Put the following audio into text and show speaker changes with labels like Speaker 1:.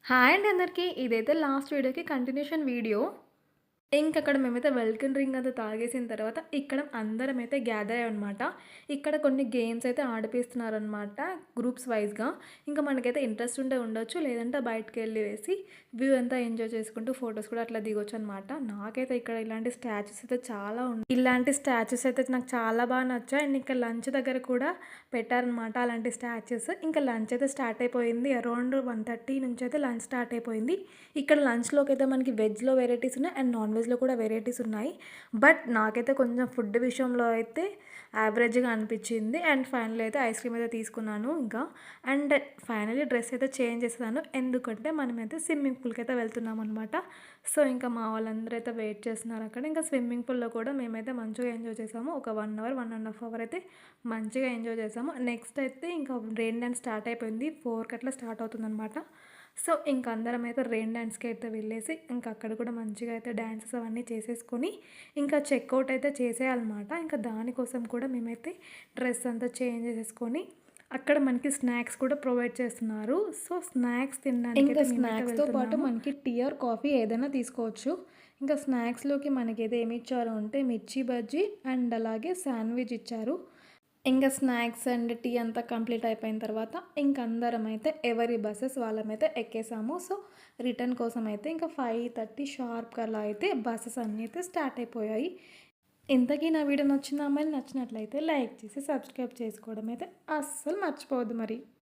Speaker 1: Hi అండి అందరికీ. ఇదైతే లాస్ట్ వీడియోకి కంటిన్యూషన్ వీడియో. ఇంకక్కడ మేమైతే వెల్కమ్ డ్రింక్ అంతా తాగేసిన తర్వాత ఇక్కడ అందరమైతే గ్యాదర్ అయ్యామనమాట. ఇక్కడ కొన్ని గేమ్స్ అయితే ఆడిపిస్తున్నారనమాట గ్రూప్స్ వైస్‌గా. ఇంకా మనకైతే ఇంట్రెస్ట్ ఉంటే ఉండొచ్చు. లేదంటే బయటికెళ్ళి వేసి వ్యూ అంతా ఎంజాయ్ చేసుకుంటూ ఫోటోస్ కూడా అట్లా దిగొచ్చనమాట. నాకైతే ఇక్కడ ఇలాంటి స్టాచ్యూస్ అయితే చాలా ఇలాంటి స్టాచ్యూస్ అయితే నాకు చాలా బాగా నచ్చాయి. అండ్ ఇంకా లంచ్ దగ్గర కూడా పెట్టారనమాట అలాంటి స్టాచ్యూస్. ఇంకా లంచ్ అయితే స్టార్ట్ అయిపోయింది. అరౌండ్ 1:30 నుంచి అయితే లంచ్ స్టార్ట్ అయిపోయింది. ఇక్కడ లంచ్‌లోకి అయితే మనకి వెజ్‌లో వెరైటీస్ ఉన్నాయి అండ్ నాన్ వెజ్‌లో కూడా వెరైటీస్ ఉన్నాయి. బట్ నాకైతే కొంచెం ఫుడ్ విషయంలో అయితే యావరేజ్‌గా అనిపించింది. అండ్ ఫైనల్లీ అయితే ఐస్ క్రీమ్ అయితే తీసుకున్నాను ఇంకా. అండ్ ఫైనల్లీ డ్రెస్ అయితే చేంజ్ చేసేసాను. ఎందుకంటే మనమైతే స్విమ్మింగ్ పూల్‌కి అయితే వెళ్తున్నాం అనమాట. సో ఇంకా మా వాళ్ళందరూ అయితే వెయిట్ చేస్తున్నారు అక్కడ. ఇంకా స్విమ్మింగ్ పూల్‌లో కూడా మేమైతే మంచిగా ఎంజాయ్ చేసాము. ఒక 1 అవర్, 1½ అవర్ అయితే మంచిగా ఎంజాయ్ చేసాము. నెక్స్ట్ అయితే ఇంకా రెయిన్ డాన్స్ స్టార్ట్ అయిపోయింది. 4కి అట్లా స్టార్ట్ అవుతుందనమాట. సో ఇంక అందరం అయితే రెయిన్ డాన్స్‌కి అయితే వెళ్ళేసి ఇంకా అక్కడ కూడా మంచిగా అయితే డాన్సెస్ అవన్నీ చేసేసుకొని ఇంకా చెక్‌ఔట్ అయితే చేసేయాలన్నమాట. ఇంకా దానికోసం కూడా మేమైతే డ్రెస్ అంతా చేంజ్ చేసేసుకొని అక్కడ మనకి స్నాక్స్ కూడా ప్రొవైడ్ చేస్తున్నారు. సో స్నాక్స్ తినడానికి ఇంకా స్నాక్స్‌తో పాటు మనకి టీ ఆర్ కాఫీ ఏదైనా తీసుకోవచ్చు. ఇంకా స్నాక్స్‌లోకి మనకైతే ఏమి ఇచ్చారు అంటే మిర్చి బజ్జీ అండ్ అలాగే శాండ్విచ్ ఇచ్చారు. ఇంకా స్నాక్స్ అండ్ టీ అంతా కంప్లీట్ అయిపోయిన తర్వాత ఇంక అందరం అయితే ఎవరి బసెస్ వాళ్ళమైతే ఎక్కేసాము. సో రిటర్న్ కోసం అయితే ఇంకా 5:30 షార్ప్‌గా అలా అయితే బసెస్ అన్నీ అయితే స్టార్ట్ అయిపోయాయి. ఇంతకీ నా వీడియో నచ్చిందా? మరి నచ్చినట్లయితే లైక్ చేసి సబ్స్క్రైబ్ చేసుకోవడం అయితే అస్సలు మర్చిపోవద్దు మరి.